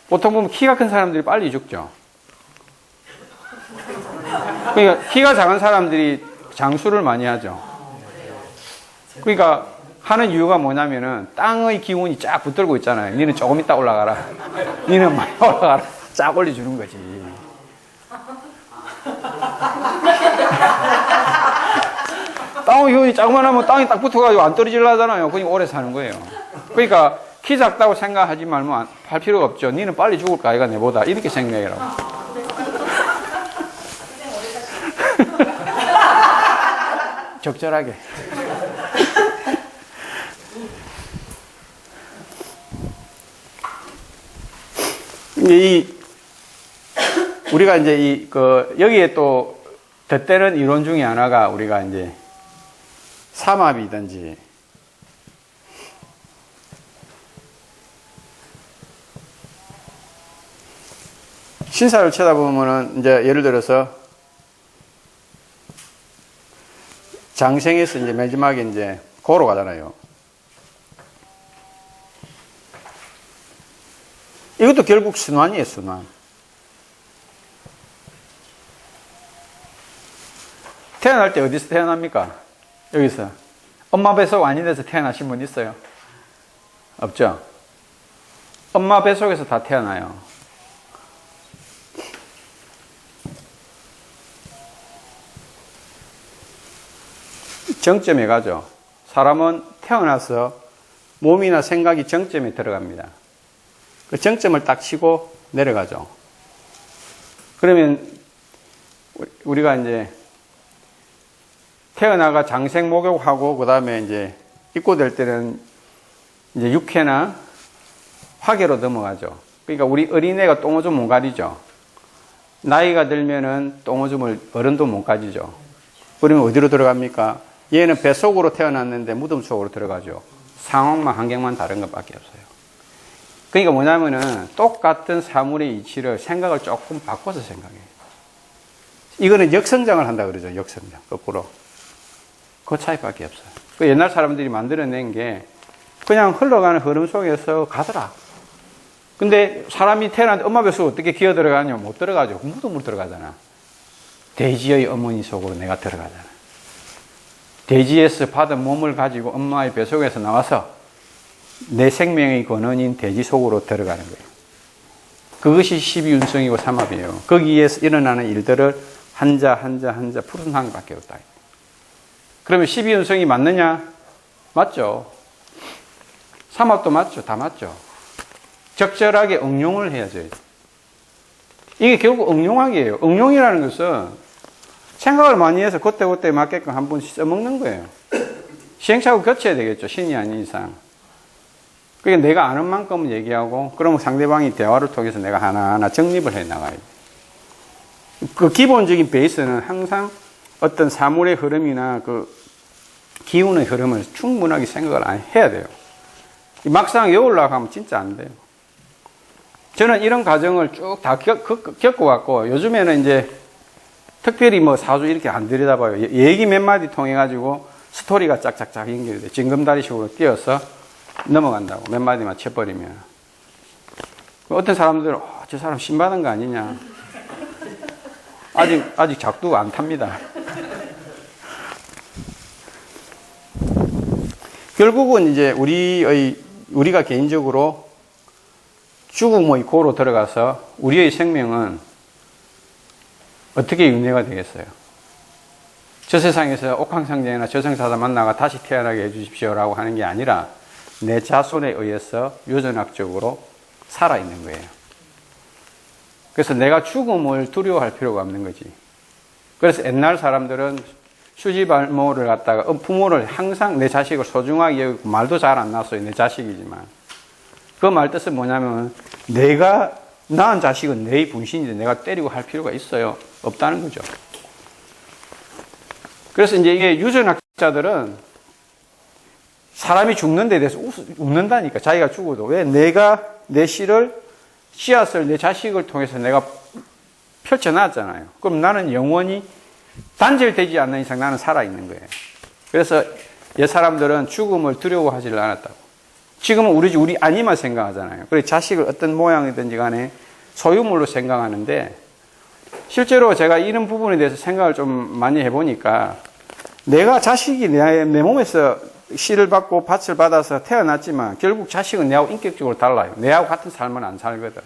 보통 보면 키가 큰 사람들이 빨리 죽죠. 그러니까 키가 작은 사람들이 장수를 많이 하죠. 그러니까 하는 이유가 뭐냐면은 땅의 기운이 쫙 붙들고 있잖아요. 니는 조금 이따 올라가라. 니는 많이 올라가라. 쫙 올려주는 거지. 땅의 기운이 조금만 하면 땅이 딱 붙어가지고 안 떨어지려 하잖아요. 그러니까 오래 사는 거예요. 그러니까 키 작다고 생각하지 말면 할 필요가 없죠. 니는 빨리 죽을까 아이가 내보다. 이렇게 생각해라고. 적절하게. 우리가 이제 여기에 또 덧대는 이론 중에 하나가 우리가 이제 삼합이든지 신사를 쳐다보면은 이제 예를 들어서 장생에서 이제 마지막에 이제 고로 가잖아요. 이것도 결국 순환이에요, 순환. 태어날 때 어디서 태어납니까? 여기서. 엄마 뱃속 아닌 데서 태어나신 분 있어요? 없죠? 엄마 뱃속에서 다 태어나요. 정점에 가죠. 사람은 태어나서 몸이나 생각이 정점에 들어갑니다. 그 정점을 딱 치고 내려가죠. 그러면 우리가 이제 태어나가 장생 목욕하고 그 다음에 이제 입고될 때는 이제 육회나 화계로 넘어가죠. 그러니까 우리 어린애가 똥오줌 못 가리죠. 나이가 들면은 똥오줌을 어른도 못 가지죠. 그러면 어디로 들어갑니까? 얘는 뱃속으로 태어났는데 무덤 속으로 들어가죠. 상황만 환경만 다른 것밖에 없어요. 그러니까 뭐냐면은 똑같은 사물의 이치를 생각을 조금 바꿔서 생각해요. 이거는 역성장을 한다 그러죠. 역성장. 거꾸로. 그 차이밖에 없어요. 그 옛날 사람들이 만들어낸 게 그냥 흘러가는 흐름 속에서 가더라. 근데 사람이 태어났는데 엄마 뱃속에 어떻게 기어 들어가냐? 못 들어가죠. 무덤으로 들어가잖아. 돼지의 어머니 속으로 내가 들어가잖아. 돼지에서 받은 몸을 가지고 엄마의 뱃속에서 나와서 내 생명의 근원인 돼지 속으로 들어가는 거예요. 그것이 12운성이고 삼합이에요. 거기에서 일어나는 일들을 한자 푸른 항밖에 없다. 그러면 12운성이 맞느냐? 맞죠. 삼합도 맞죠. 다 맞죠. 적절하게 응용을 해야죠. 이게 결국 응용하기예요. 응용이라는 것은 생각을 많이 해서 그때그때 맞게끔 한 번씩 써먹는 거예요. 시행착오 교체해야 되겠죠. 신이 아닌 이상. 그러니까 내가 아는 만큼은 얘기하고, 그러면 상대방이 대화를 통해서 내가 하나하나 정립을 해 나가야 돼요. 그 기본적인 베이스는 항상 어떤 사물의 흐름이나 그 기운의 흐름을 충분하게 생각을 해야 돼요. 막상 여울라고 하면 진짜 안 돼요. 저는 이런 과정을 쭉 다 겪어왔고, 요즘에는 이제 특별히 뭐 사주 이렇게 안 들여다봐요. 얘기 몇 마디 통해가지고 스토리가 짝짝짝 연결이 돼. 징검다리식으로 띄어서 넘어간다고. 몇 마디만 쳐버리면. 어떤 사람들은, 저 사람 신받은 거 아니냐. 아직 작두가 안 탑니다. 결국은 이제 우리가 개인적으로 죽음의 고로 들어가서 우리의 생명은 어떻게 윤회가 되겠어요? 저 세상에서 옥황상제나 저승사자 만나가 다시 태어나게 해주십시오라고 하는 게 아니라 내 자손에 의해서 유전학적으로 살아있는 거예요. 그래서 내가 죽음을 두려워할 필요가 없는 거지. 그래서 옛날 사람들은 수지발모를 갖다가 부모를 항상 내 자식을 소중하게 여기고 말도 잘 안 났어요. 내 자식이지만. 그 말 뜻은 뭐냐면 내가 낳은 자식은 내 분신인데 내가 때리고 할 필요가 있어요? 없다는 거죠. 그래서 이제 이게 유전학자들은 사람이 죽는 데 대해서 웃는다니까. 자기가 죽어도. 왜? 내가 내 씨앗을 내 자식을 통해서 내가 펼쳐놨잖아요. 그럼 나는 영원히 단절되지 않는 이상 나는 살아있는 거예요. 그래서 옛 사람들은 죽음을 두려워하지 않았다고. 지금은 우리 아니만 생각하잖아요. 그래서 자식을 어떤 모양이든지 간에 소유물로 생각하는데, 실제로 제가 이런 부분에 대해서 생각을 좀 많이 해보니까, 내가 자식이 내 몸에서 씨를 받고 밭을 받아서 태어났지만 결국 자식은 내하고 인격적으로 달라요. 내하고 같은 삶은 안 살거든.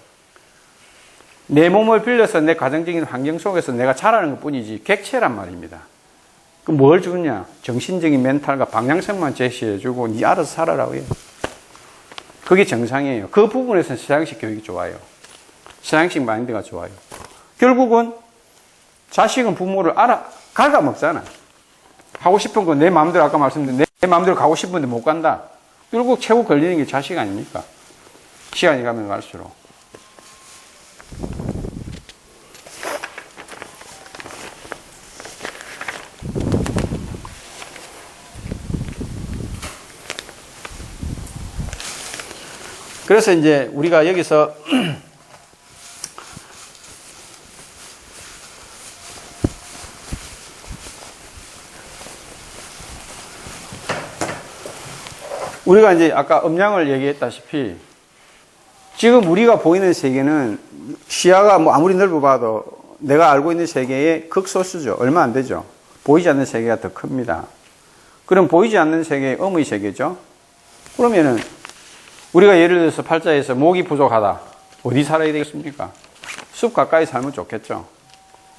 내 몸을 빌려서 내 가정적인 환경 속에서 내가 자라는 것 뿐이지 객체란 말입니다. 그럼 뭘 주냐? 정신적인 멘탈과 방향성만 제시해주고 니 알아서 살아라고 해요. 그게 정상이에요. 그 부분에서는 서양식 교육이 좋아요. 서양식 마인드가 좋아요. 결국은 자식은 부모를 갉아먹잖아. 하고 싶은 건 내 마음대로, 아까 말씀드린 내 마음대로 가고 싶은데 못 간다. 결국 최고 걸리는 게 자식 아닙니까? 시간이 가면 갈수록. 그래서 이제 우리가 여기서 우리가 이제 아까 음양을 얘기했다시피 지금 우리가 보이는 세계는 시야가 뭐 아무리 넓어봐도 내가 알고 있는 세계의 극소수죠. 얼마 안 되죠. 보이지 않는 세계가 더 큽니다. 그럼 보이지 않는 세계의 음의 세계죠. 그러면은 우리가 예를 들어서 팔자에서 목이 부족하다. 어디 살아야 되겠습니까? 숲 가까이 살면 좋겠죠.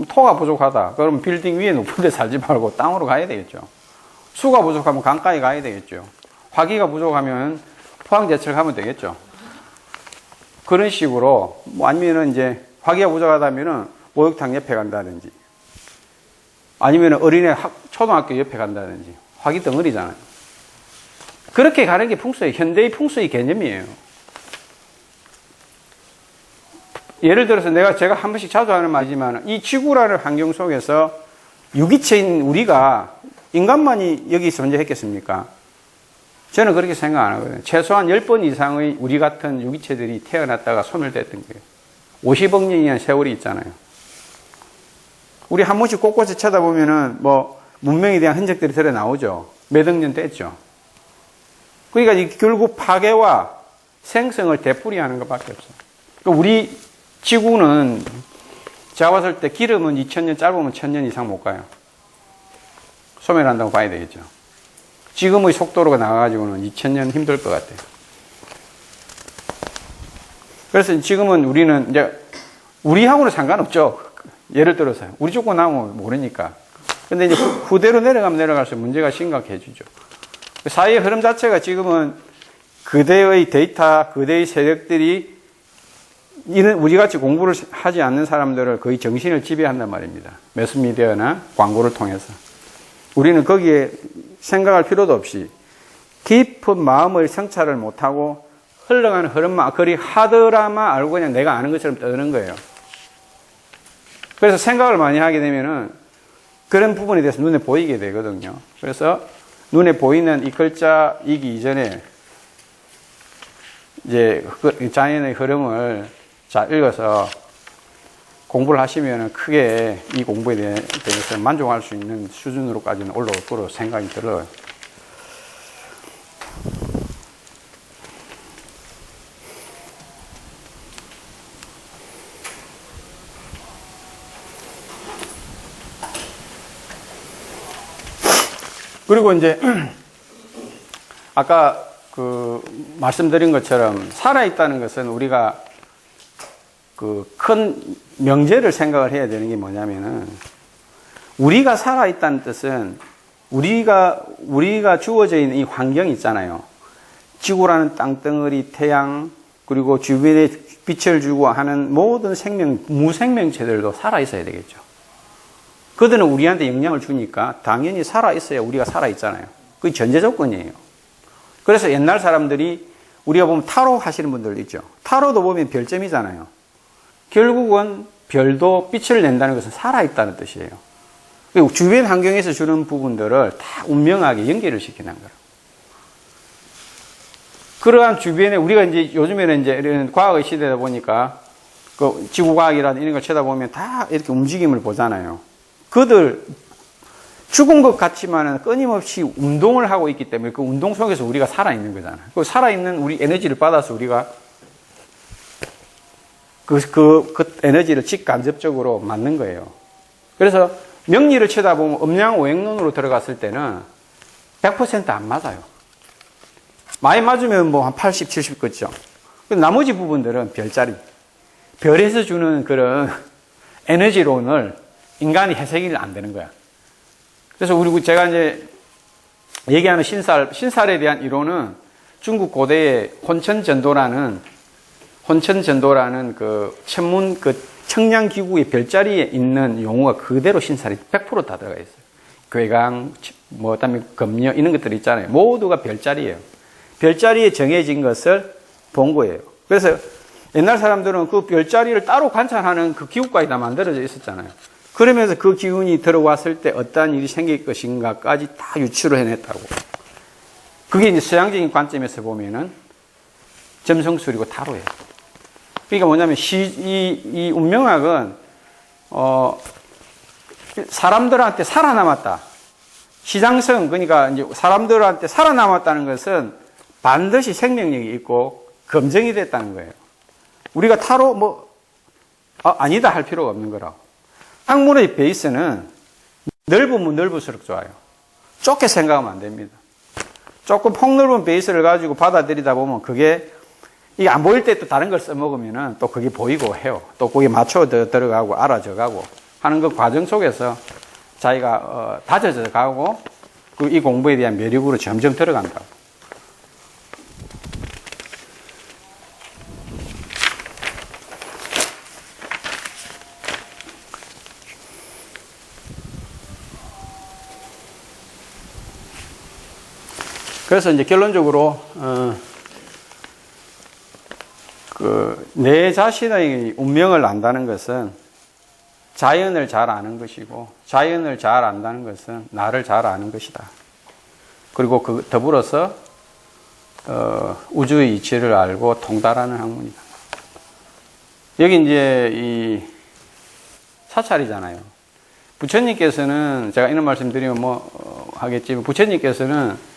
토가 부족하다. 그럼 빌딩 위에 높은 데 살지 말고 땅으로 가야 되겠죠. 수가 부족하면 강가에 가야 되겠죠. 화기가 부족하면 포항제철 가면 되겠죠. 그런 식으로, 뭐 아니면은 이제 화기가 부족하다면은 목욕탕 옆에 간다든지, 아니면은 어린애 초등학교 옆에 간다든지, 화기 덩어리잖아요. 그렇게 가는 게 풍수예요. 현대의 풍수의 개념이에요. 예를 들어서 제가 한 번씩 자주 하는 말이지만, 이 지구라는 환경 속에서 유기체인 우리가 인간만이 여기 존재했겠습니까? 저는 그렇게 생각 안 하거든요. 최소한 10번 이상의 우리 같은 유기체들이 태어났다가 손을 댔던 거예요. 50억 년이라는 세월이 있잖아요. 우리 한 번씩 곳곳에 쳐다보면은 뭐 문명에 대한 흔적들이 드러 나오죠. 몇 억 년 됐죠. 그러니까 결국 파괴와 생성을 되풀이하는 것밖에 없어요. 그러니까 우리 지구는 제가 봤을 때 기름은 2000년 짧으면 1000년 이상 못 가요. 소멸한다고 봐야 되겠죠. 지금의 속도로 나가가지고는 2000년 힘들 것 같아요. 그래서 지금은 우리는 이제 우리하고는 상관없죠. 예를 들어서 우리 죽고 나면 모르니까. 근데 이제 후대로 내려가면 내려갈수록 문제가 심각해지죠. 사회의 흐름 자체가 지금은 그대의 데이터, 그대의 세력들이 이는 우리같이 공부를 하지 않는 사람들을 거의 정신을 지배한단 말입니다. 매스미디어나 광고를 통해서. 우리는 거기에 생각할 필요도 없이 깊은 마음을 성찰을 못하고 흘러가는 흐름만 그리 하드라마 알고 그냥 내가 아는 것처럼 떠드는 거예요. 그래서 생각을 많이 하게 되면은 그런 부분에 대해서 눈에 보이게 되거든요. 그래서 눈에 보이는 이 글자이기 이전에 이제 자연의 흐름을 잘 읽어서 공부를 하시면 크게 이 공부에 대해서 만족할 수 있는 수준으로까지는 올라올 거로 생각이 들어요. 그리고 이제 아까 말씀드린 것처럼 살아있다는 것은 우리가 큰 명제를 생각을 해야 되는 게 뭐냐면은 우리가 살아있다는 뜻은 우리가 주어져 있는 이 환경이 있잖아요. 지구라는 땅덩어리, 태양, 그리고 주변에 빛을 주고 하는 모든 무생명체들도 살아있어야 되겠죠. 그들은 우리한테 영향을 주니까 당연히 살아있어야 우리가 살아있잖아요. 그게 전제 조건이에요. 그래서 옛날 사람들이 우리가 보면 타로 하시는 분들 있죠. 타로도 보면 별점이잖아요. 결국은 별도 빛을 낸다는 것은 살아있다는 뜻이에요. 그리고 주변 환경에서 주는 부분들을 다 운명하게 연결을 시키는 거예요. 그러한 주변에 우리가 이제 요즘에는 이제 이런 과학의 시대다 보니까 그 지구과학이라든 이런 걸 쳐다보면 다 이렇게 움직임을 보잖아요. 그들 죽은 것 같지만은 끊임없이 운동을 하고 있기 때문에 그 운동 속에서 우리가 살아있는 거잖아요. 그 살아있는 우리 에너지를 받아서 우리가 그 에너지를 직간접적으로 맞는 거예요. 그래서 명리를 쳐다보면 음양오행론으로 들어갔을 때는 100% 안 맞아요. 많이 맞으면 뭐 한 80, 70 그죠. 나머지 부분들은 별자리. 별에서 주는 그런 에너지론을 인간이 해석이 안 되는 거야. 그래서 제가 이제 얘기하는 신살에 대한 이론은 중국 고대의 혼천전도라는 그 천문 청량기구의 별자리에 있는 용어가 그대로 신살이 100% 다 들어가 있어요. 괴강, 그다음에 금녀 이런 것들 있잖아요. 모두가 별자리예요. 별자리에 정해진 것을 본 거예요. 그래서 옛날 사람들은 그 별자리를 따로 관찰하는 그 기구까지 다 만들어져 있었잖아요. 그러면서 그 기운이 들어왔을 때 어떠한 일이 생길 것인가까지 다 유추를 해냈다고. 그게 이제 서양적인 관점에서 보면은 점성술이고 타로예요. 그러니까 뭐냐면 이 운명학은 사람들한테 살아남았다. 시장성, 그러니까 이제 사람들한테 살아남았다는 것은 반드시 생명력이 있고 검증이 됐다는 거예요. 우리가 타로 아니다 할 필요가 없는 거라고. 학문의 베이스는 넓으면 넓을수록 좋아요. 좁게 생각하면 안 됩니다. 조금 폭넓은 베이스를 가지고 받아들이다 보면 이게 안 보일 때 또 다른 걸 써먹으면은 또 그게 보이고 해요. 또 거기에 맞춰 들어가고 알아져가고 하는 그 과정 속에서 자기가 다져져 가고 이 공부에 대한 매력으로 점점 들어간다고. 그래서 이제 결론적으로 내 자신의 운명을 안다는 것은 자연을 잘 아는 것이고, 자연을 잘 안다는 것은 나를 잘 아는 것이다. 그리고 더불어서 우주의 이치를 알고 통달하는 학문이다. 여기 이제 이 사찰이잖아요. 부처님께서는 제가 이런 말씀드리면 하겠지만 부처님께서는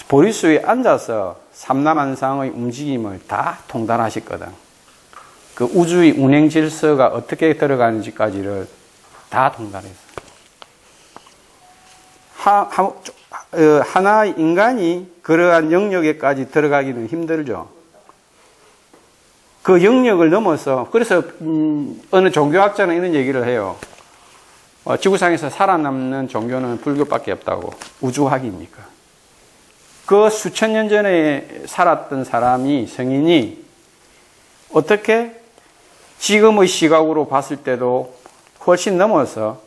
보리수에 앉아서 삼라만상의 움직임을 다 통달하셨거든. 그 우주의 운행 질서가 어떻게 들어가는지까지를 다 통달했어. 하나의 인간이 그러한 영역에까지 들어가기는 힘들죠. 그 영역을 넘어서, 그래서 어느 종교학자는 이런 얘기를 해요. 지구상에서 살아남는 종교는 불교밖에 없다고. 우주학입니까? 그 수천 년 전에 살았던 사람이, 성인이 어떻게 지금의 시각으로 봤을 때도 훨씬 넘어서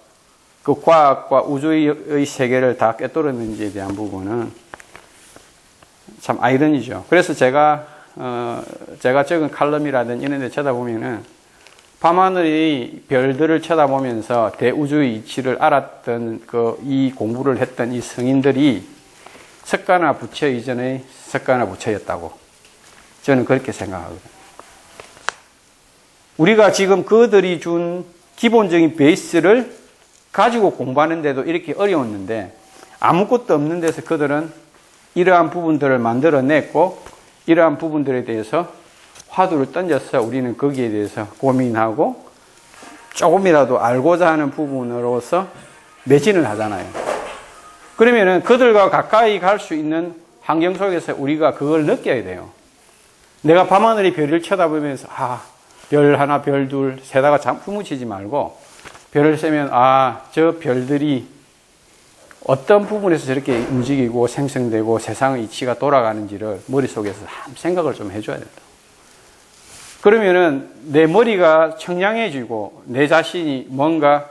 그 과학과 우주의 세계를 다 꿰뚫었는지에 대한 부분은 참 아이러니죠. 그래서 제가 적은 칼럼이라든지 이런 데 쳐다보면은 밤하늘의 별들을 쳐다보면서 대우주의 이치를 알았던 이 공부를 했던 이 성인들이 석가나 부처 이전의 석가나 부처였다고 저는 그렇게 생각하거든요. 우리가 지금 그들이 준 기본적인 베이스를 가지고 공부하는데도 이렇게 어려웠는데 아무것도 없는 데서 그들은 이러한 부분들을 만들어냈고 이러한 부분들에 대해서 화두를 던져서 우리는 거기에 대해서 고민하고 조금이라도 알고자 하는 부분으로서 매진을 하잖아요. 그러면은 그들과 가까이 갈 수 있는 환경 속에서 우리가 그걸 느껴야 돼요. 내가 밤하늘의 별을 쳐다보면서 별 하나, 별 둘 세다가 후무치지 말고 별을 세면 저 별들이 어떤 부분에서 저렇게 움직이고 생성되고 세상의 이치가 돌아가는지를 머릿속에서 생각을 좀 해줘야 된다. 그러면은 내 머리가 청량해지고 내 자신이 뭔가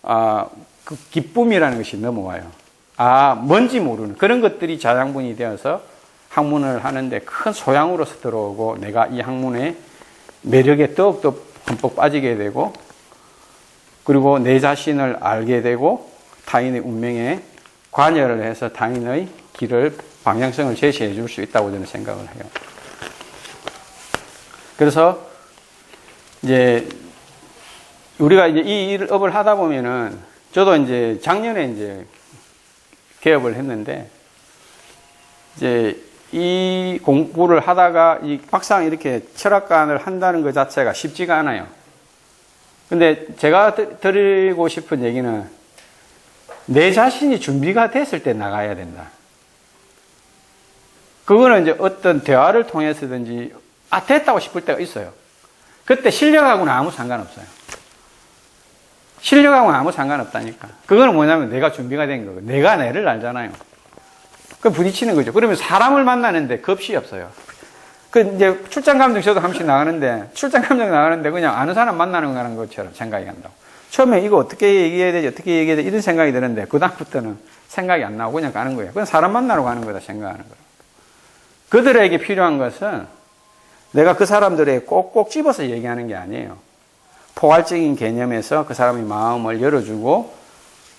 그 기쁨이라는 것이 넘어와요. 뭔지 모르는 그런 것들이 자양분이 되어서 학문을 하는데 큰 소양으로서 들어오고 내가 이 학문의 매력에 더욱더 흠뻑 빠지게 되고 그리고 내 자신을 알게 되고 타인의 운명에 관여를 해서 타인의 길을 방향성을 제시해 줄 수 있다고 저는 생각을 해요. 그래서 이제 우리가 이제 이 일업을 하다 보면은 저도 이제 작년에 이제 개업을 했는데 이제 이 공부를 하다가 이 막상 이렇게 철학관을 한다는 것 자체가 쉽지가 않아요. 근데 제가 드리고 싶은 얘기는 내 자신이 준비가 됐을 때 나가야 된다. 그거는 이제 어떤 대화를 통해서든지 됐다고 싶을 때가 있어요. 그때 실력하고는 아무 상관없어요. 실력하고는 아무 상관없다니까. 그거는 뭐냐면 내가 준비가 된 거고 내가 내를 알잖아요. 그 부딪히는 거죠. 그러면 사람을 만나는데 겁이 없어요. 이제 출장 감정 저도 한 번씩 나가는데 출장 감정 나가는데 그냥 아는 사람 만나는 것처럼 생각이 간다고. 처음에 이거 어떻게 얘기해야 되지 어떻게 얘기해야 되지 이런 생각이 드는데 그다음부터는 생각이 안 나고 그냥 가는 거예요. 그건 사람 만나러 가는 거다 생각하는 거예요. 그들에게 필요한 것은 내가 그 사람들에게 꼭꼭 집어서 얘기하는 게 아니에요. 포괄적인 개념에서 그 사람의 마음을 열어주고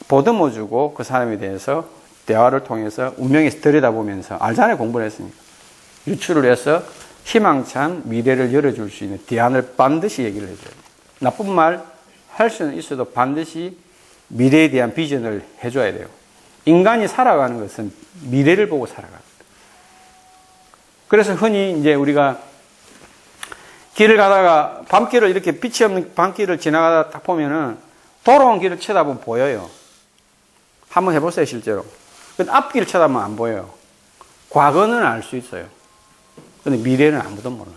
보듬어주고 그 사람에 대해서 대화를 통해서 운명에서 들여다보면서 알잖아요. 공부를 했으니까. 유추를 해서 희망찬 미래를 열어줄 수 있는 대안을 반드시 얘기를 해줘야 돼요. 나쁜 말 할 수는 있어도 반드시 미래에 대한 비전을 해줘야 돼요. 인간이 살아가는 것은 미래를 보고 살아갑니다. 그래서 흔히 이제 우리가 길을 가다가 밤길을 이렇게 빛이 없는 밤길을 지나가다 딱 보면은 돌아온 길을 쳐다보면 보여요. 한번 해보세요, 실제로. 근데 앞길을 쳐다보면 안 보여요. 과거는 알 수 있어요. 근데 미래는 아무도 몰라요.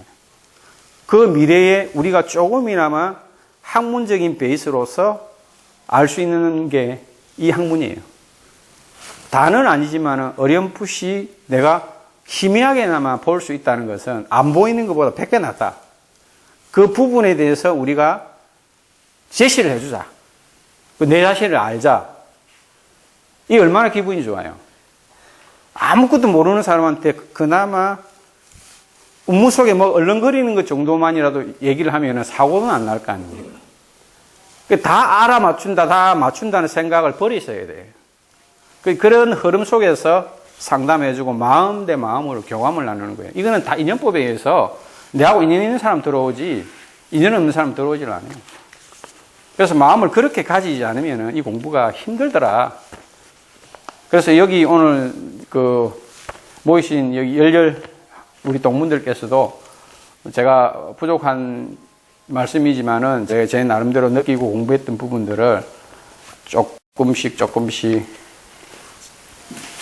그 미래에 우리가 조금이나마 학문적인 베이스로서 알 수 있는 게 이 학문이에요. 다는 아니지만 어렴풋이 내가 희미하게나마 볼 수 있다는 것은 안 보이는 것보다 100배 낫다. 그 부분에 대해서 우리가 제시를 해주자. 내 자신을 알자. 이 얼마나 기분이 좋아요. 아무것도 모르는 사람한테 그나마 운무 속에 뭐 얼렁거리는 것 정도만이라도 얘기를 하면 사고는 안 날 거 아닙니까? 다 알아맞춘다, 다 맞춘다는 생각을 버리셔야 돼요. 그런 흐름 속에서 상담해주고 마음 대 마음으로 교감을 나누는 거예요. 이거는 다 인연법에 의해서 내하고 인연 있는 사람 들어오지 인연 없는 사람 들어오질 않아요. 그래서 마음을 그렇게 가지지 않으면 이 공부가 힘들더라. 그래서 여기 오늘 모이신 여기 열렬 우리 동문들께서도 제가 부족한 말씀이지만은 제 나름대로 느끼고 공부했던 부분들을 조금씩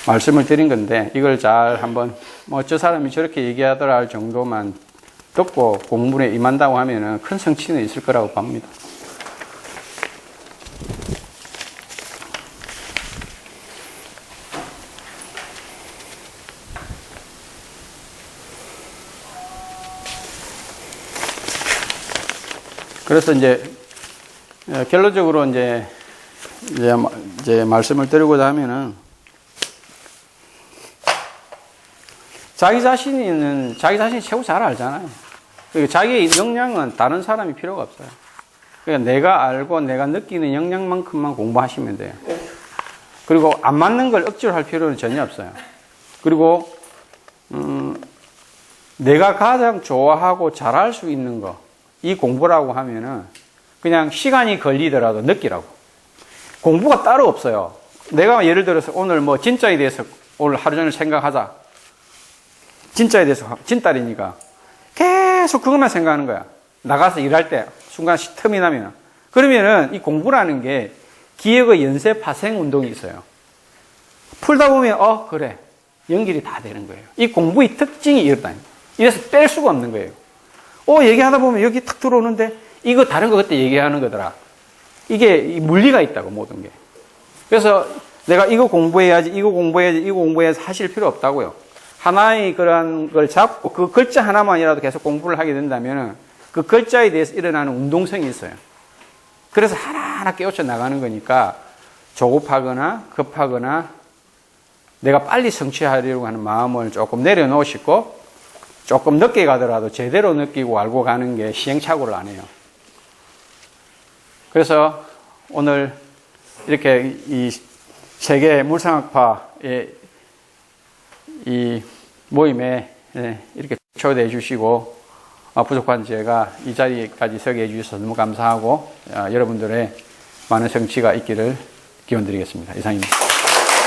말씀을 드린 건데 이걸 잘 한번 뭐 저 사람이 저렇게 얘기하더라 할 정도만 듣고 공부에 임한다고 하면은 큰 성취는 있을 거라고 봅니다. 그래서 이제 결론적으로 이제 말씀을 드리고자 하면은 자기 자신이 최고 잘 알잖아요. 그러니까 자기의 역량은 다른 사람이 필요가 없어요. 그러니까 내가 알고 내가 느끼는 역량만큼만 공부하시면 돼요. 그리고 안 맞는 걸 억지로 할 필요는 전혀 없어요. 그리고 내가 가장 좋아하고 잘할 수 있는 거, 이 공부라고 하면은 그냥 시간이 걸리더라도 느끼라고. 공부가 따로 없어요. 내가 예를 들어서 오늘 뭐 진짜에 대해서 오늘 하루 종일 생각하자. 진짜에 대해서 진딸이니까 계속 그것만 생각하는 거야. 나가서 일할 때 순간 틈이 나면. 그러면은 이 공부라는 게 기억의 연쇄 파생 운동이 있어요. 풀다 보면 그래. 연결이 다 되는 거예요. 이 공부의 특징이 이렇다니까. 이래서 뺄 수가 없는 거예요. 얘기하다 보면 여기 탁 들어오는데 이거 다른 거 그때 얘기하는 거더라. 이게 물리가 있다고 모든 게. 그래서 내가 이거 공부해야지 하실 필요 없다고요. 하나의 그런 걸 잡고 그 글자 하나만이라도 계속 공부를 하게 된다면 그 글자에 대해서 일어나는 운동성이 있어요. 그래서 하나하나 깨우쳐 나가는 거니까 조급하거나 급하거나 내가 빨리 성취하려고 하는 마음을 조금 내려놓으시고 조금 늦게 가더라도 제대로 느끼고 알고 가는 게 시행착오를 안 해요. 그래서 오늘 이렇게 이 세계 물상학파의 이 모임에 이렇게 초대해 주시고 부족한 제가 이 자리까지 서게 해 주셔서 너무 감사하고 여러분들의 많은 성취가 있기를 기원드리겠습니다. 이상입니다.